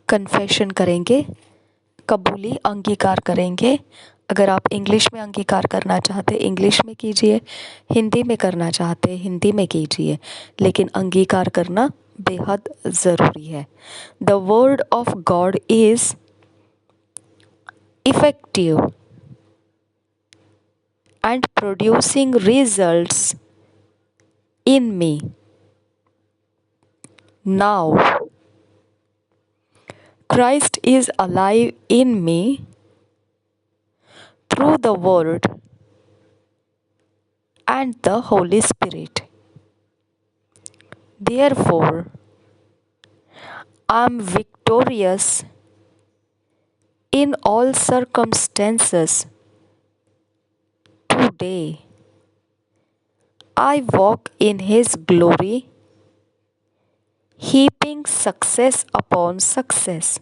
Confession करेंगे, कबूली अंगीकार करेंगे। अगर आप इंग्लिश में अंगीकार करना चाहते इंग्लिश में कीजिए, हिंदी में करना चाहते हिंदी में कीजिए, लेकिन अंगीकार करना बेहद ज़रूरी है। The word of God is effective and producing results in me. Now, Christ is alive in me through the Word and the Holy Spirit. Therefore, I am victorious in all circumstances. Today, I walk in His glory, heaping success upon success.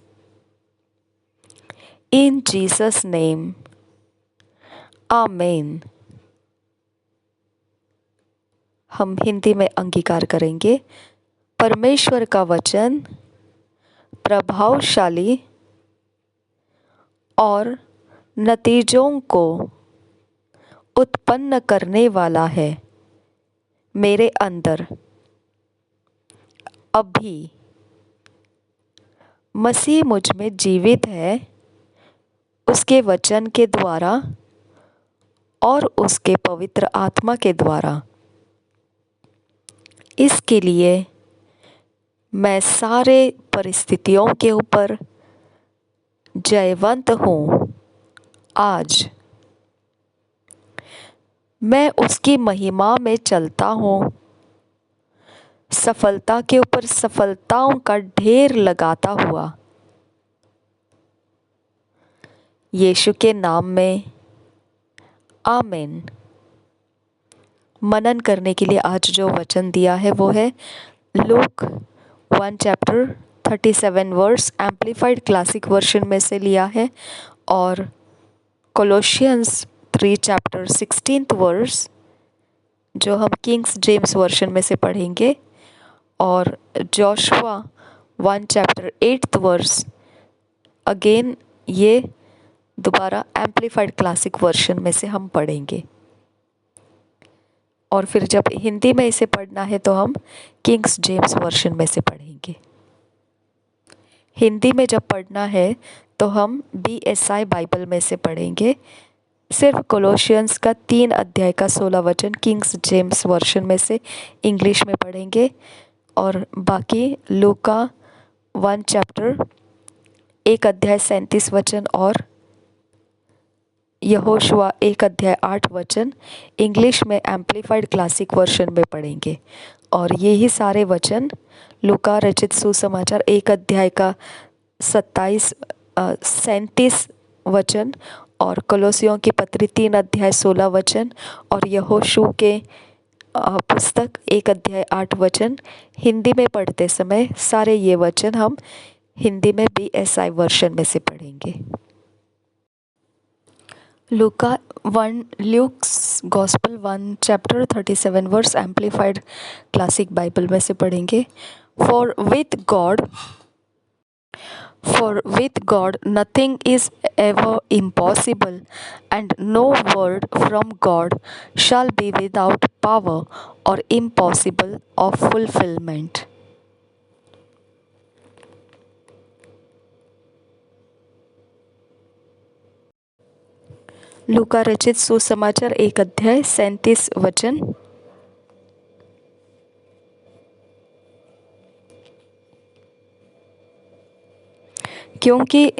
In Jesus' name, आमीन। हम हिंदी में अंगीकार करेंगे। परमेश्वर का वचन प्रभावशाली और नतीजों को उत्पन्न करने वाला है। मेरे अंदर अभी मसीह मुझ में जीवित है, उसके वचन के द्वारा और उसके पवित्र आत्मा के द्वारा। इसके लिए मैं सारे परिस्थितियों के ऊपर जयवंत हूँ। आज मैं उसकी महिमा में चलता हूँ, सफलता के ऊपर सफलताओं का ढेर लगाता हुआ। यीशु के नाम में आमीन। मनन करने के लिए आज जो वचन दिया है वो है Luke 1 chapter 37 verse amplified classic version में से लिया है, और कोलोशियंस 3 चैप्टर 16 वर्स जो हम किंग्स जेम्स वर्जन में से पढ़ेंगे, और जोशुआ 1 चैप्टर 8 वर्स अगेन ये दोबारा एम्प्लीफाइड क्लासिक वर्जन में से हम पढ़ेंगे। और फिर जब हिंदी में इसे पढ़ना है तो हम किंग्स जेम्स वर्जन में से पढ़ेंगे। हिंदी में जब पढ़ना है तो हम BSI बाइबल में से पढ़ेंगे। सिर्फ कोलोशियंस का 3 अध्याय का 16 वचन किंग्स जेम्स वर्जन में से इंग्लिश में पढ़ेंगे, और बाकी लूका 1 चैप्टर 1 अध्याय 37 वचन और यहोशुआ 1 अध्याय 8 वचन इंग्लिश में एम्प्लीफाइड क्लासिक वर्जन में पढ़ेंगे। और यही सारे वचन लूका रचित सुसमाचार 1 अध्याय का 37 वचन, और कोलोसियों की पत्री 3 अध्याय 16 वचन, और यहोशू के पुस्तक 1 अध्याय 8 वचन हिंदी में पढ़ते समय सारे ये वचन हम हिंदी में BSI वर्जन में से पढ़ेंगे। Luke's gospel 1 chapter 37 verse amplified classic Bible में से पढ़ेंगे। For with God nothing is ever impossible, and no word from God shall be without power or impossible of fulfillment. लूका रचित सुसमाचार 1 अध्याय 37 वचन। क्योंकि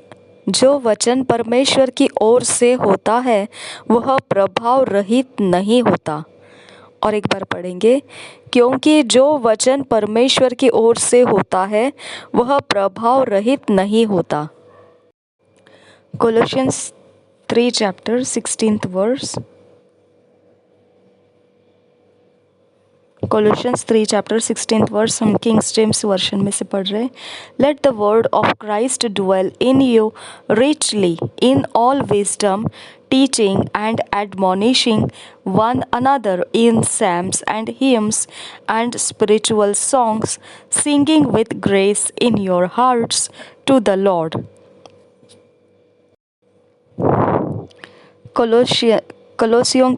जो वचन परमेश्वर की ओर से होता है वह प्रभाव रहित नहीं होता। और एक बार पढ़ेंगे, क्योंकि जो वचन परमेश्वर की ओर से होता है वह प्रभाव रहित नहीं होता। Colossians 3 chapter 16 verse. Colossians 3 chapter 16 verse हम किंग्स जेम्स वर्शन में से पढ़ रहे हैं। Let the word of Christ dwell in you richly in all wisdom, teaching and admonishing one another in psalms and hymns and spiritual songs, singing with grace in your hearts to the Lord. कोलोसियों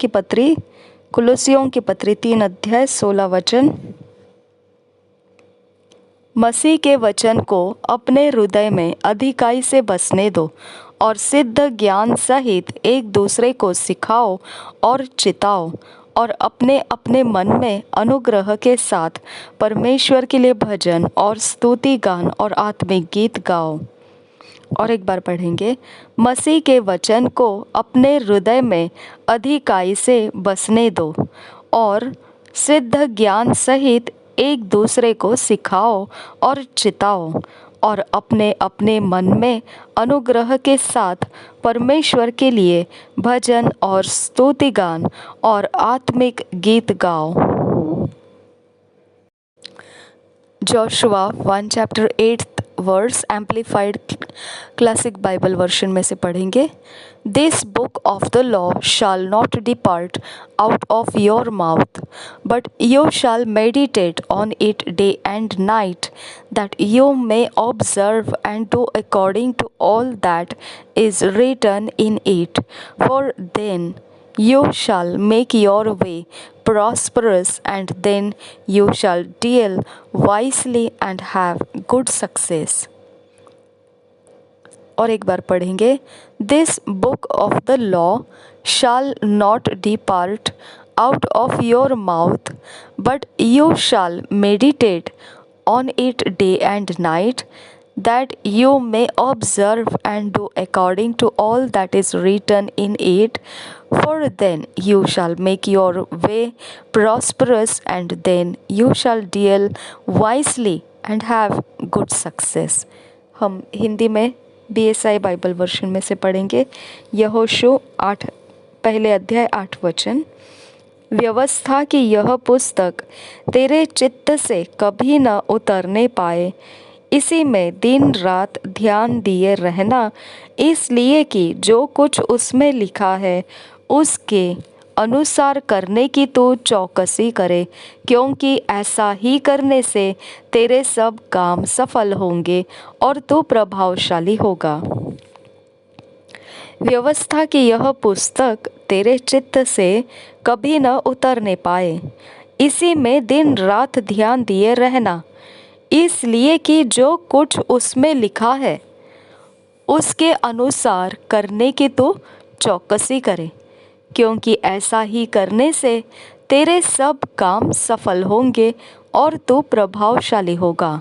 की पत्री 3 अध्याय 16 वचन। मसीह के वचन को अपने हृदय में अधिकाई से बसने दो और सिद्ध ज्ञान सहित एक दूसरे को सिखाओ और चिताओ, और अपने अपने मन में अनुग्रह के साथ परमेश्वर के लिए भजन और स्तुति गान और आत्मिक गीत गाओ। और एक बार पढ़ेंगे। मसीह के वचन को अपने हृदय में अधिकाई से बसने दो और सिद्ध ज्ञान सहित एक दूसरे को सिखाओ और चिताओ, और अपने अपने मन में अनुग्रह के साथ परमेश्वर के लिए भजन और स्तुति गान और आत्मिक गीत गाओ। Joshua 1 chapter 8 verse amplified classic Bible version में से पढ़ेंगे। This book of the law shall not depart out of your mouth, but you shall meditate on it day and night, that you may observe and do according to all that is written in it, for then you shall make your way prosperous, and then you shall deal wisely and have good success. और एक बार पढ़ेंगे। This book of the law shall not depart out of your mouth, but you shall meditate on it day and night, that you may observe and do according to all that is written in it, for then you shall make your way prosperous, and then you shall deal wisely and have good success. हम हिंदी में BSI Bible version में से पढ़ेंगे। यहोशू 8 पहले अध्याय 8 वचन। व्यवस्था की यह पुस्तक तेरे चित्त से कभी न उतरने पाए, इसी में दिन रात ध्यान दिए रहना, इसलिए कि जो कुछ उसमें लिखा है उसके अनुसार करने की तू चौकसी करे, क्योंकि ऐसा ही करने से तेरे सब काम सफल होंगे और तू प्रभावशाली होगा। व्यवस्था की यह पुस्तक तेरे चित्त से कभी न उतरने पाए, इसी में दिन रात ध्यान दिए रहना, इसलिए कि जो कुछ उसमें लिखा है उसके अनुसार करने की तो चौकसी करे, क्योंकि ऐसा ही करने से तेरे सब काम सफल होंगे और तू प्रभावशाली होगा।